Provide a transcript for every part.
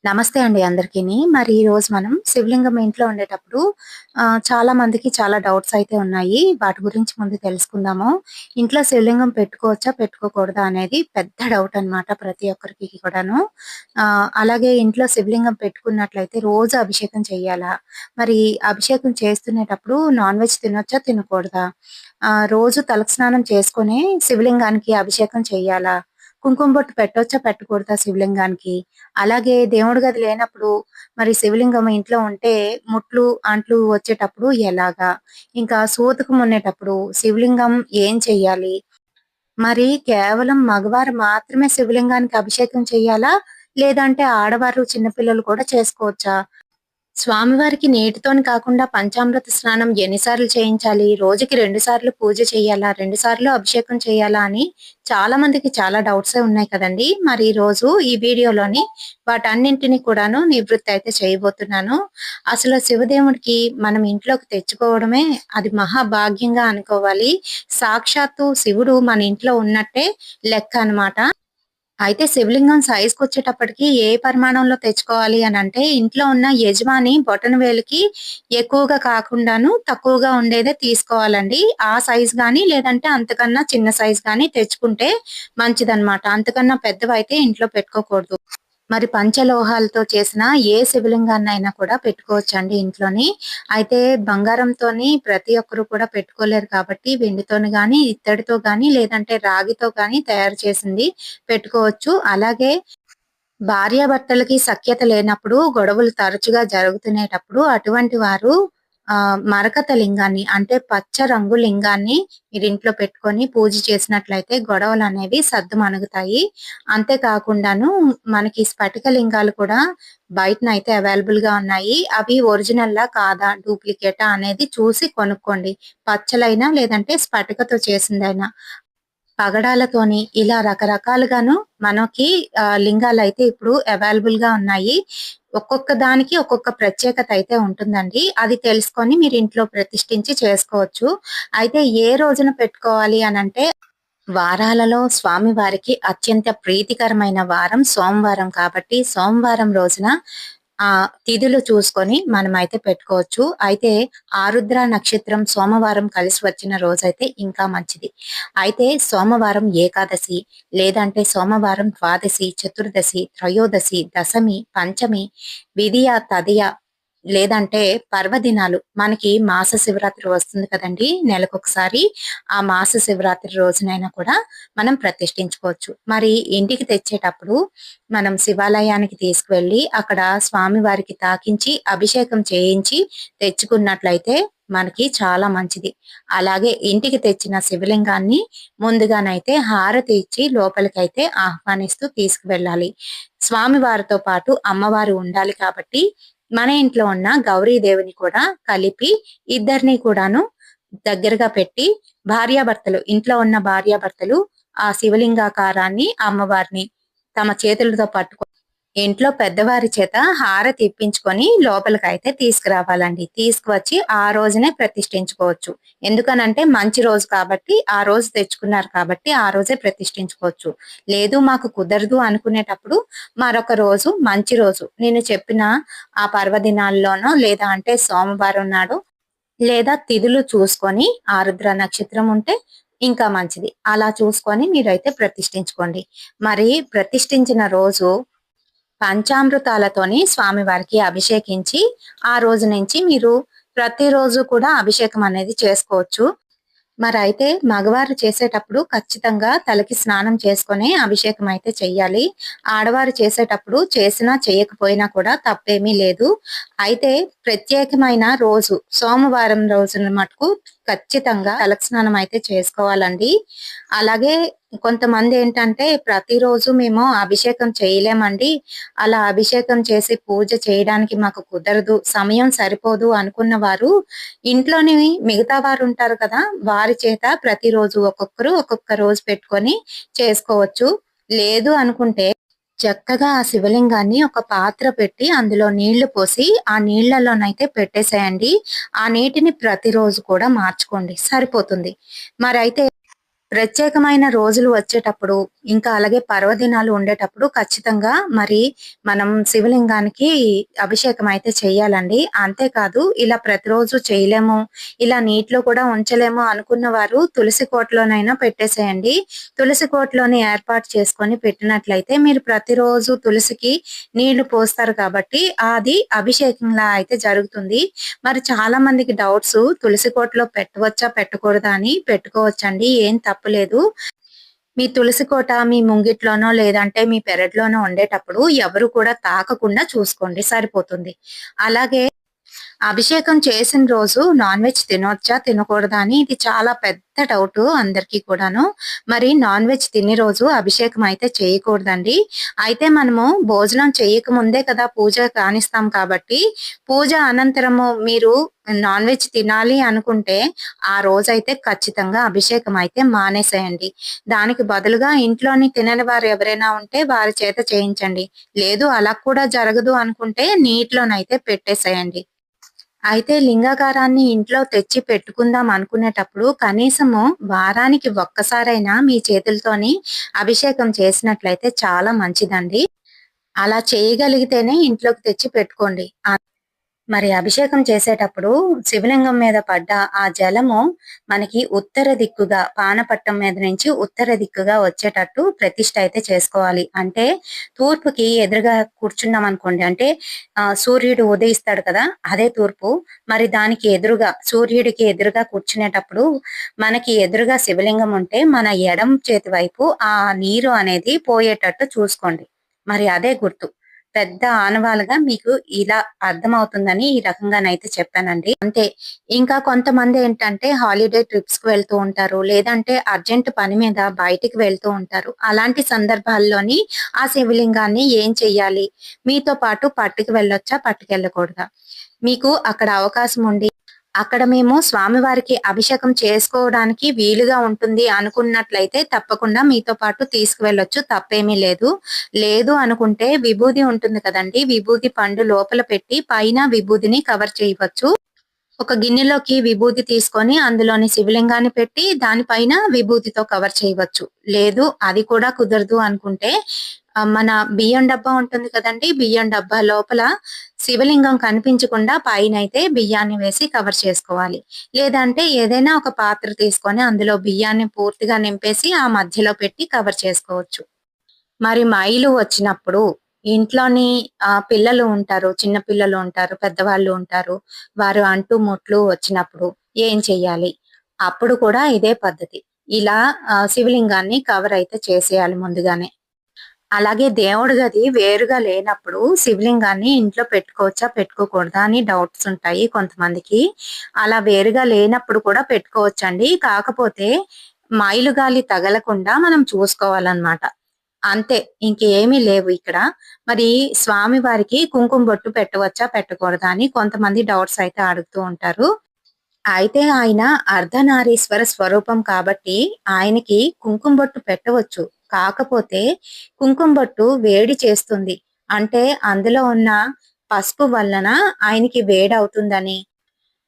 నమస్తే అండి అందరికీని. మరి ఈరోజు మనం శివలింగం ఇంట్లో ఉండేటప్పుడు చాలా మందికి చాలా డౌట్స్ అయితే ఉన్నాయి. వాటి గురించి ముందు తెలుసుకుందాము. ఇంట్లో శివలింగం పెట్టుకోవచ్చా? పెట్టుకోకూడదా? అనేది పెద్ద డౌట్ అన్నమాట ప్రతి ఒక్కరికి కూడాను. అలాగే ఇంట్లో శివలింగం పెట్టుకున్నట్లయితే రోజు అభిషేకం చేయాలా? మరి అభిషేకం చేస్తునేటప్పుడు నాన్ వెజ్ తినొచ్చా? తినకూడదా? రోజు తలస్నానం చేసుకొనే శివలింగానికి అభిషేకం చేయాలా? కుంకుమ బొట్టు పెట్టొచ్చా? పెట్టకూడదా శివలింగానికి? అలాగే దేవుడి గది లేనప్పుడు మరి శివలింగం ఇంట్లో ఉంటే ముట్లు, అంట్లు వచ్చేటప్పుడు ఎలాగా? ఇంకా సూతకం ఉండేటప్పుడు శివలింగం ఏం చెయ్యాలి? మరి కేవలం మగవారు మాత్రమే శివలింగానికి అభిషేకం చెయ్యాలా? లేదంటే ఆడవారు, చిన్న పిల్లలు కూడా చేసుకోవచ్చా? స్వామివారికి నీటితోని కాకుండా పంచామృత స్నానం ఎన్నిసార్లు చేయించాలి? రోజుకి 2 సార్లు పూజ చేయాలా? 2 సార్లు అభిషేకం చేయాలా? అని చాలా మందికి చాలా డౌట్సే ఉన్నాయి కదండీ! మరి ఈరోజు ఈ వీడియోలోని వాటన్నింటిని కూడాను నివృత్తి అయితే చేయబోతున్నాను. అసలు శివదేవుడికి మనం ఇంట్లోకి తెచ్చుకోవడమే అది మహాభాగ్యంగా అనుకోవాలి. సాక్షాత్తు శివుడు మన ఇంట్లో ఉన్నట్టే లెక్క అన్నమాట. అయితే శివలింగం సైజ్‌కొచ్చేటప్పటికి ఏ పరిమాణంలో తెచ్చుకోవాలి అనంటే, ఇంట్లో ఉన్న యజమాని బొటనవేలుకి ఎక్కువగా కాకుండాను, తక్కువగా ఉండేదే తీసుకోవాలండి. ఆ సైజ్ గాని, లేదంటే అంతకన్నా చిన్న సైజ్ గాని తెచ్చుకుంటే మంచిదనమాట. అంతకన్నా పెద్దవైతే ఇంట్లో పెట్టుకోకూడదు. మరి పంచలోహాలతో చేసిన ఏ శివలింగాన్నైనా కూడా పెట్టుకోవచ్చండి ఇంట్లోని. అయితే బంగారంతోని ప్రతి ఒక్కరు కూడా పెట్టుకోలేరు కాబట్టి వెండితోని గానీ, ఇత్తడితో గానీ, లేదంటే రాగితో గానీ తయారు చేసింది పెట్టుకోవచ్చు. అలాగే భార్యాభర్తలకి సఖ్యత లేనప్పుడు గొడవలు తరచుగా జరుగుతునేటప్పుడు అటువంటి వారు మరకత లింగాన్ని అంటే పచ్చ రంగు లింగాన్ని మీరింట్లో పెట్టుకొని పూజ చేసినట్లయితే గొడవలనేవి సద్దుమణుగుతాయి. అంతే కాకుండాను మనకి స్ఫటిక లింగాలు కూడా బయటనైతే అవైలబుల్‌గా ఉన్నాయి. అవి ఒరిజినల్లా కాదా? డూప్లికేటా? అనేది చూసి కొనుక్కోండి. పచ్చలైనా లేదంటే స్ఫటికతో చేసిందైనా. పగడాలతోని ఇలా రకరకాలుగాను మనకి లింగాలైతే ఇప్పుడు అవైలబుల్‌గా ఉన్నాయి. ఒక్కొక్క దానికి ఒక్కొక్క ప్రత్యేకత అయితే ఉంటుందండి. అది తెలుసుకొని మీరు ఇంట్లో ప్రతిష్ఠించి చేసుకోవచ్చు. అయితే ఏ రోజున పెట్టుకోవాలి అనంటే వారాలలో స్వామివారికి అత్యంత ప్రీతికరమైన వారం సోమవారం కాబట్టి, సోమవారం రోజున తిథులు చూసుకొని మనమైతే పెట్టుకోవచ్చు. అయితే ఆరుద్ర నక్షత్రం సోమవారం కలిసి వచ్చిన రోజైతే ఇంకా మంచిది. అయితే సోమవారం ఏకాదశి, లేదంటే సోమవారం ద్వాదశి, చతుర్దశి, త్రయోదశి, దశమి, పంచమి, విధియ, తదియ లేదంటే పర్వదినాలు మనకి మాస శివరాత్రి వస్తుంది కదండీ! నెలకొకసారి. ఆ మాస శివరాత్రి రోజునైనా కూడా మనం ప్రతిష్ఠించుకోవచ్చు. మరి ఇంటికి తెచ్చేటప్పుడు మనం శివాలయానికి తీసుకువెళ్ళి అక్కడ స్వామివారికి తాకించి, అభిషేకం చేయించి తెచ్చుకున్నట్లయితే మనకి చాలా మంచిది. అలాగే ఇంటికి తెచ్చిన శివలింగాన్ని ముందుగానైతే హారతి ఇచ్చి లోపలికైతే ఆహ్వానిస్తూ తీసుకువెళ్ళాలి. స్వామివారితో పాటు అమ్మవారు ఉండాలి కాబట్టి మన ఇంట్లో ఉన్న గౌరీదేవిని కూడా కలిపి ఇద్దరిని కూడాను దగ్గరగా పెట్టి భార్యాభర్తలు ఇంట్లో ఉన్న భార్యాభర్తలు ఆ శివలింగాకారాన్ని అమ్మవారిని తమ చేతులతో పట్టుకొని ఇంట్లో పెద్దవారి చేత హారతి ఇప్పించుకొని లోపలికైతే తీసుకురావాలండి. తీసుకువచ్చి ఆ రోజునే ప్రతిష్ఠించుకోవచ్చు. ఎందుకనంటే మంచి రోజు కాబట్టి ఆ రోజు తెచ్చుకున్నారు కాబట్టి ఆ రోజే ప్రతిష్ఠించుకోవచ్చు. లేదు మాకు కుదరదు అనుకునేటప్పుడు మరొక రోజు మంచి రోజు నేను చెప్పిన ఆ పర్వదినాల్లోనో లేదా అంటే సోమవారం నాడు లేదా తిథులు చూసుకొని ఆరుద్ర నక్షత్రం ఉంటే ఇంకా మంచిది. అలా చూసుకొని మీరైతే ప్రతిష్ఠించుకోండి. మరి ప్రతిష్ఠించిన రోజు పంచామృతాలతోని స్వామివారికి అభిషేకించి, ఆ రోజు నుంచి మీరు ప్రతిరోజు కూడా అభిషేకం అనేది చేసుకోవచ్చు. మరైతే మగవారు చేసేటప్పుడు ఖచ్చితంగా తలకి స్నానం చేసుకొనే అభిషేకం అయితే చెయ్యాలి. ఆడవారు చేసేటప్పుడు చేసినా, చేయకపోయినా కూడా తప్పేమీ లేదు. అయితే ప్రత్యేకమైన రోజు సోమవారం రోజున మటుకు ఖచ్చితంగా తలకి స్నానం అయితే చేసుకోవాలండి. అలాగే కొంతమందేంటంటే ప్రతిరోజు మేము అభిషేకం చేయలేమండి. అలా అభిషేకం చేసి పూజ చేయడానికి మాకు కుదరదు, సమయం సరిపోదు అనుకున్న వారు ఇంట్లోని మిగతా వారుంటారు కదా! వారి చేత ప్రతిరోజు ఒక్కొక్కరు ఒక్కొక్క రోజు పెట్టుకొని చేసుకోవచ్చు. లేదు అనుకుంటే చక్కగా ఆ శివలింగాన్ని ఒక పాత్ర పెట్టి అందులో నీళ్లు పోసి ఆ నీళ్లలోనైతే పెట్టేసేయండి. ఆ నీటిని ప్రతిరోజు కూడా మార్చుకోండి సరిపోతుంది. మరైతే ప్రత్యేకమైన రోజులు వచ్చేటప్పుడు, ఇంకా అలాగే పర్వదినాలు ఉండేటప్పుడు ఖచ్చితంగా మరి మనం శివలింగానికి అభిషేకం అయితే చేయాలండి. అంతేకాదు ఇలా ప్రతిరోజు చేయలేము, ఇలా నీటిలో కూడా ఉంచలేము అనుకున్న వారు తులసి కోటలోనైనా పెట్టేసేయండి. తులసి కోటలోని ఏర్పాటు చేసుకొని పెట్టినట్లయితే మీరు ప్రతిరోజు తులసికి నీళ్లు పోస్తారు కాబట్టి అది అభిషేకంలా అయితే జరుగుతుంది. మరి చాలా మందికి డౌట్స్ తులసి కోటలో పెట్టవచ్చా? పెట్టకూడదా? అని. పెట్టుకోవచ్చండి. ఏం తప్పులేదు. మీ తులసి కోట మీ ముంగిట్లోనో లేదంటే మీ పెరట్లోనో ఉండేటప్పుడు ఎవరు కూడా తాకకుండా చూసుకోండి సరిపోతుంది. అలాగే అభిషేకం చేసిన రోజు నాన్ వెజ్ తినొచ్చా? తినకూడదా? అని ఇది చాలా పెద్ద డౌటు అందరికీ కూడాను. మరి నాన్ వెజ్ తినే రోజు అభిషేకం అయితే చేయకూడదండి. అయితే మనము భోజనం చేయక ముందే కదా పూజ కానిస్తాం కాబట్టి, పూజ అనంతరము మీరు నాన్ వెజ్ తినాలి అనుకుంటే, ఆ రోజైతే ఖచ్చితంగా అభిషేకం అయితే మానేసేయండి. దానికి బదులుగా ఇంట్లోని తినని వారు ఎవరైనా ఉంటే వారి చేత చేయించండి. లేదు అలా కూడా జరగదు అనుకుంటే నీటిలోనైతే పెట్టేసేయండి. అయితే లింగాకారాన్ని ఇంట్లో తెచ్చి పెట్టుకుందాం అనుకునేటప్పుడు కనీసము వారానికి ఒక్కసారైనా మీ చేతులతోని అభిషేకం చేసినట్లయితే చాలా మంచిదండి. అలా చేయగలిగితేనే ఇంట్లోకి తెచ్చి పెట్టుకోండి. మరి అభిషేకం చేసేటప్పుడు శివలింగం మీద పడ్డ ఆ జలము మనకి ఉత్తర దిక్కుగా పానపట్టం మీద నుంచి ఉత్తర దిక్కుగా వచ్చేటట్టు ప్రతిష్ఠ అయితే చేసుకోవాలి. అంటే తూర్పుకి ఎదురుగా కూర్చున్నాం అనుకోండి, అంటే సూర్యుడు ఉదయిస్తాడు కదా, అదే తూర్పు. మరి దానికి ఎదురుగా సూర్యుడికి ఎదురుగా కూర్చునేటప్పుడు మనకి ఎదురుగా శివలింగం ఉంటే మన ఎడమ చేతి వైపు ఆ నీరు అనేది పోయేటట్టు చూసుకోండి. మరి అదే గుర్తు. పెద్ద ఆనవాలుగా మీకు ఇలా అర్థమవుతుందని ఈ రకంగానైతే చెప్పానండి. అంతే. ఇంకా కొంతమంది ఏంటంటే హాలిడే ట్రిప్స్‌కి వెళ్తూ ఉంటారు. లేదంటే అర్జెంట్ పని మీద బయటికి వెళ్తూ ఉంటారు. అలాంటి సందర్భాల్లోని ఆ శివలింగాన్ని ఏం చెయ్యాలి? మీతో పాటు పట్టుకు వెళ్ళొచ్చా? పట్టుకెళ్ళకూడదా? మీకు అక్కడ అవకాశం ఉండి అక్కడ మేము స్వామివారికి అభిషేకం చేసుకోవడానికి వీలుగా ఉంటుంది అనుకున్నట్లయితే తప్పకుండా మీతో పాటు తీసుకువెళ్ళొచ్చు. తప్పేమీ లేదు. లేదు అనుకుంటే విభూది ఉంటుంది కదండీ! విభూది పండు లోపల పెట్టి పైన విభూదిని కవర్ చేయవచ్చు. ఒక గిన్నెలోకి విభూది తీసుకొని అందులోని శివలింగాన్ని పెట్టి దానిపైన విభూతితో కవర్ చేయవచ్చు. లేదు అది కూడా కుదరదు అనుకుంటే మన బియ్యం డబ్బా ఉంటుంది కదండీ! బియ్యం డబ్బా లోపల శివలింగం కనిపించకుండా పైనైతే బియ్యాన్ని వేసి కవర్ చేసుకోవాలి. లేదంటే ఏదైనా ఒక పాత్ర తీసుకొని అందులో బియ్యాన్ని పూర్తిగా నింపేసి ఆ మధ్యలో పెట్టి కవర్ చేసుకోవచ్చు. మరి మైలు వచ్చినప్పుడు ఇంట్లోని పిల్లలు ఉంటారు. చిన్న పిల్లలు ఉంటారు. పెద్దవాళ్ళు ఉంటారు. వారు అంటు ముట్లు వచ్చినప్పుడు ఏం చెయ్యాలి? అప్పుడు కూడా ఇదే పద్ధతి. ఇలా శివలింగాన్ని కవర్ అయితే చేసేయాలి ముందుగానే. అలాగే దేవుడి గది వేరుగా లేనప్పుడు శివలింగాన్ని ఇంట్లో పెట్టుకోవచ్చా? పెట్టుకోకూడదా? అని డౌట్స్ ఉంటాయి కొంతమందికి. అలా వేరుగా లేనప్పుడు కూడా పెట్టుకోవచ్చండి. కాకపోతే మైలు గాలి తగలకుండా మనం చూసుకోవాలన్నమాట. అంతే. ఇంకేమీ లేవు ఇక్కడ. మరి స్వామి వారికి కుంకుమ బొట్టు పెట్టవచ్చా? పెట్టకూడదా? అని కొంతమంది డౌట్స్ అయితే అడుగుతూ ఉంటారు. అయితే ఆయన అర్ధనారీశ్వర స్వరూపం కాబట్టి ఆయనకి కుంకుమ బొట్టు పెట్టవచ్చు. కాకపోతే కుంకుమ బొట్టు వేడి చేస్తుంది. అంటే అందులో ఉన్న పసుపు వలన ఆయనకి వేడవుతుందని,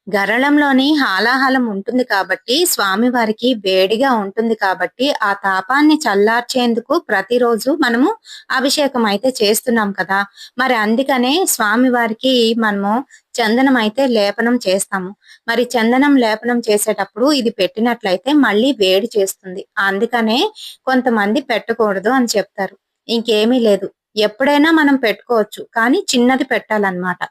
గరళంలోని హాలాహలం ఉంటుంది కాబట్టి స్వామివారికి వేడిగా ఉంటుంది కాబట్టి ఆ తాపాన్ని చల్లార్చేందుకు ప్రతిరోజు మనము అభిషేకం అయితే చేస్తున్నాం కదా. మరి అందుకనే స్వామివారికి మనము చందనం అయితే లేపనం చేస్తాము. మరి చందనం లేపనం చేసేటప్పుడు ఇది పెట్టినట్లయితే మళ్ళీ వేడి చేస్తుంది. అందుకనే కొంతమంది పెట్టకూడదు అని చెప్తారు. ఇంకేమీ లేదు. ఎప్పుడైనా మనం పెట్టుకోవచ్చు. కానీ చిన్నది పెట్టాలన్నమాట.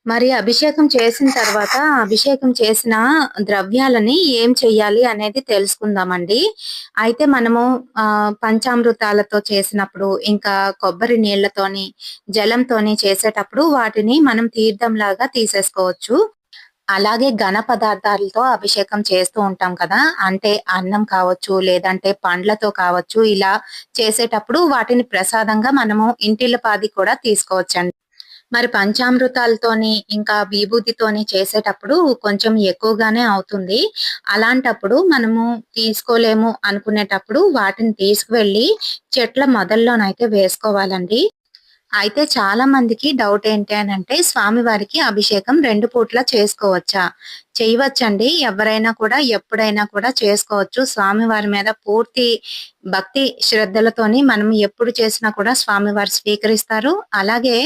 మరి అభిషేకం చేసిన తర్వాత, అభిషేకం చేసిన ద్రవ్యాలని ఏం చెయ్యాలి అనేది తెలుసుకుందామండి. అయితే మనము పంచామృతాలతో చేసినప్పుడు, ఇంకా కొబ్బరి నీళ్ళతోని, జలంతోని చేసేటప్పుడు వాటిని మనం తీర్థంలాగా తీసేసుకోవచ్చు. అలాగే ఘన పదార్థాలతో అభిషేకం చేస్తూ ఉంటాం కదా! అంటే అన్నం కావచ్చు, లేదంటే పండ్లతో కావచ్చు, ఇలా చేసేటప్పుడు వాటిని ప్రసాదంగా మనము ఇంటిల్లపాది కూడా తీసుకోవచ్చండి. మరి పంచామృతాలతోని, ఇంకా విభూతితోని చేసేటప్పుడు కొంచెం ఎక్కువగానే అవుతుంది. అలాంటప్పుడు మనము తీసుకోలేము అనుకునేటప్పుడు వాటిని తీసుకువెళ్ళి చెట్ల మొదల్లోనైతే వేసుకోవాలండి. అయితే చాలా మందికి డౌట్ ఏంటి అనంటే, స్వామివారికి అభిషేకం 2 పూట్ల చేసుకోవచ్చా? చేయవచ్చండి. ఎవరైనా కూడా, ఎప్పుడైనా కూడా చేసుకోవచ్చు. స్వామివారి మీద పూర్తి భక్తి శ్రద్ధలతోని మనం ఎప్పుడు చేసినా కూడా స్వామివారు స్వీకరిస్తారు. అలాగే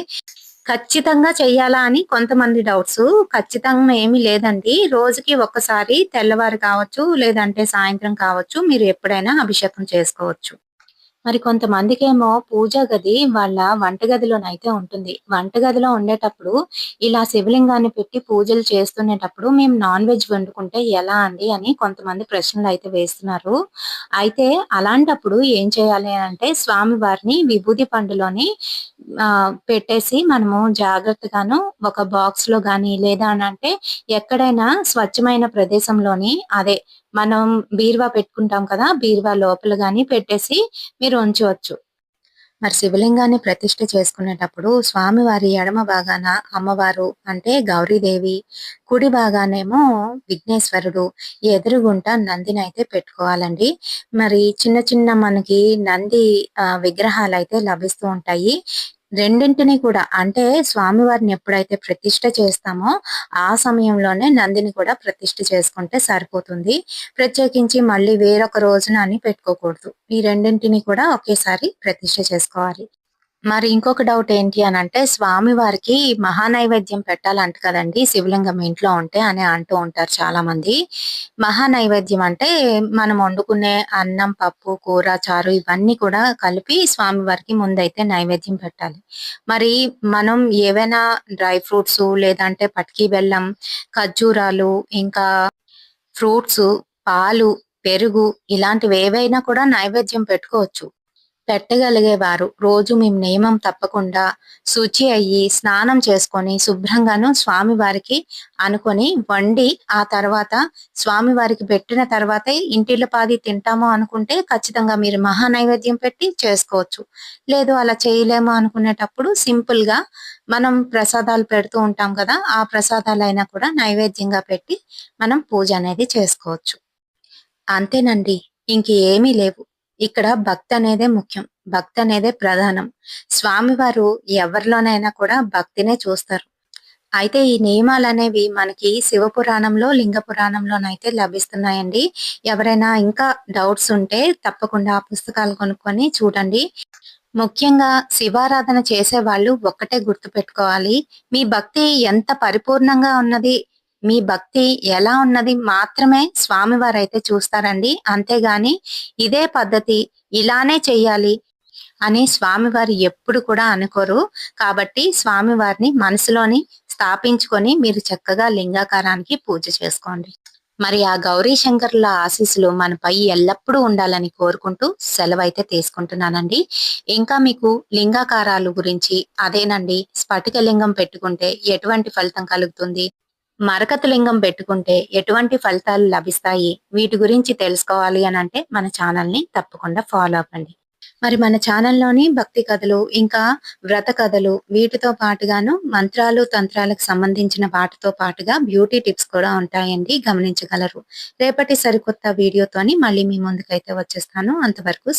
ఖచ్చితంగా చెయ్యాలా అని కొంతమంది డౌట్సు. ఖచ్చితంగా ఏమీ లేదండి. రోజుకి ఒక్కసారి తెల్లవారు కావచ్చు, లేదంటే సాయంత్రం కావచ్చు, మీరు ఎప్పుడైనా అభిషేకం చేసుకోవచ్చు. మరి కొంతమందికేమో పూజా గది వాళ్ళ వంటగదిలోనైతే ఉంటుంది. వంటగదిలో ఉండేటప్పుడు ఇలా శివలింగాన్ని పెట్టి పూజలు చేస్తునేటప్పుడు మేము నాన్ వెజ్ వండుకుంటే ఎలా అండి అని కొంతమంది ప్రశ్నలైతే వేస్తున్నారు. అయితే అలాంటప్పుడు ఏం చేయాలి అంటే స్వామివారిని విభూది పండులోని పెట్టేసి మనము జాగ్రత్తగాను ఒక బాక్స్‌లో గాని లేదా అనంటే ఎక్కడైనా స్వచ్ఛమైన ప్రదేశంలోని అదే మనం బీరువా పెట్టుకుంటాం కదా! బీరువా లోపల గాని పెట్టేసి మీరు ఉంచవచ్చు. మరి శివలింగాన్ని ప్రతిష్ఠ చేసుకునేటప్పుడు స్వామివారి ఎడమ భాగాన అమ్మవారు అంటే గౌరీదేవి, కుడి భాగానేమో విఘ్నేశ్వరుడు, ఎదురుగుంట నందినైతే పెట్టుకోవాలండి. మరి చిన్న చిన్న మనకి నంది విగ్రహాలైతే లభిస్తూ ఉంటాయి. రెండింటిని కూడా అంటే స్వామివారిని ఎప్పుడైతే ప్రతిష్ఠ చేస్తామో, ఆ సమయంలోనే నందిని కూడా ప్రతిష్ఠ చేసుకుంటే సరిపోతుంది. ప్రత్యేకించి మళ్ళీ వేరొక రోజున అని పెట్టుకోకూడదు. ఈ రెండింటిని కూడా ఒకేసారి ప్రతిష్ఠ చేసుకోవాలి. మరి ఇంకొక డౌట్ ఏంటి అనంటే, స్వామివారికి మహానైవేద్యం పెట్టాలంట కదండీ! శివలింగం ఇంట్లో ఉంటే అని అంటూ ఉంటారు చాలామంది. మహానైవేద్యం అంటే మనం వండుకునే అన్నం, పప్పు, కూర, చారు ఇవన్నీ కూడా కలిపి స్వామివారికి ముందైతే నైవేద్యం పెట్టాలి. మరి మనం ఏవైనా డ్రై ఫ్రూట్సు లేదంటే పటికి బెల్లం, ఖర్జూరాలు ఇంకా ఫ్రూట్సు, పాలు, పెరుగు ఇలాంటివేవైనా కూడా నైవేద్యం పెట్టుకోవచ్చు. పెట్టగలిగేవారు రోజు మేము నియమం తప్పకుండా శుచి అయ్యి, స్నానం చేసుకొని, శుభ్రంగాను స్వామివారికి అనుకొని వండి, ఆ తర్వాత స్వామివారికి పెట్టిన తర్వాతే ఇంటిల్లపాది తింటాము అనుకుంటే ఖచ్చితంగా మీరు మహానైవేద్యం పెట్టి చేసుకోవచ్చు. లేదు అలా చేయలేము అనుకునేటప్పుడు సింపుల్‌గా మనం ప్రసాదాలు పెడుతూ ఉంటాం కదా! ఆ ప్రసాదాలైనా కూడా నైవేద్యంగా పెట్టి మనం పూజ అనేది చేసుకోవచ్చు. అంతేనండి. ఇంకేమీ లేవు. ఇక్కడ భక్తనేదే ముఖ్యం. భక్తనేదే ప్రధానం. స్వామివారు ఎవరిలోనైనా కూడా భక్తినే చూస్తారు. అయితే ఈ నియమాలనేవి మనకి శివపురాణంలో, లింగ పురాణంలోనైతే లభిస్తున్నాయండి. ఎవరైనా ఇంకా డౌట్స్ ఉంటే తప్పకుండా ఆ పుస్తకాలు కొనుక్కొని చూడండి. ముఖ్యంగా శివారాధన చేసేవాళ్ళు ఒక్కటే గుర్తుపెట్టుకోవాలి. మీ భక్తి ఎంత పరిపూర్ణంగా ఉన్నది, మీ భక్తి ఎలా ఉన్నది మాత్రమే స్వామివారైతే చూస్తారండి. అంతేగాని ఇదే పద్ధతి, ఇలానే చెయ్యాలి అని స్వామివారు ఎప్పుడు కూడా అనుకోరు. కాబట్టి స్వామివారిని మనసులోని స్థాపించుకొని మీరు చక్కగా లింగాకారానికి పూజ చేసుకోండి. మరి ఆ గౌరీ శంకరుల ఆశీస్సులు మనపై ఎల్లప్పుడూ ఉండాలని కోరుకుంటూ సెలవైతే తీసుకుంటున్నానండి. ఇంకా మీకు లింగాకారాలు గురించి అదేనండి స్ఫటిక లింగం పెట్టుకుంటే ఎటువంటి ఫలితం కలుగుతుంది? మరకత లింగం పెట్టుకుంటే ఎటువంటి ఫలితాలు లభిస్తాయి? వీటి గురించి తెలుసుకోవాలి అనంటే మన ఛానల్‌ని తప్పకుండా ఫాలో అవ్వండి. మరి మన ఛానల్‌లోని భక్తి కథలు, ఇంకా వ్రత కథలు వీటితో పాటుగాను మంత్రాలు, తంత్రాలకు సంబంధించిన వాటితో పాటుగా బ్యూటీ టిప్స్ కూడా ఉంటాయండి గమనించగలరు. రేపటి సరికొత్త వీడియోతోని మళ్ళీ మీ ముందుకైతే వచ్చేస్తాను. అంతవరకు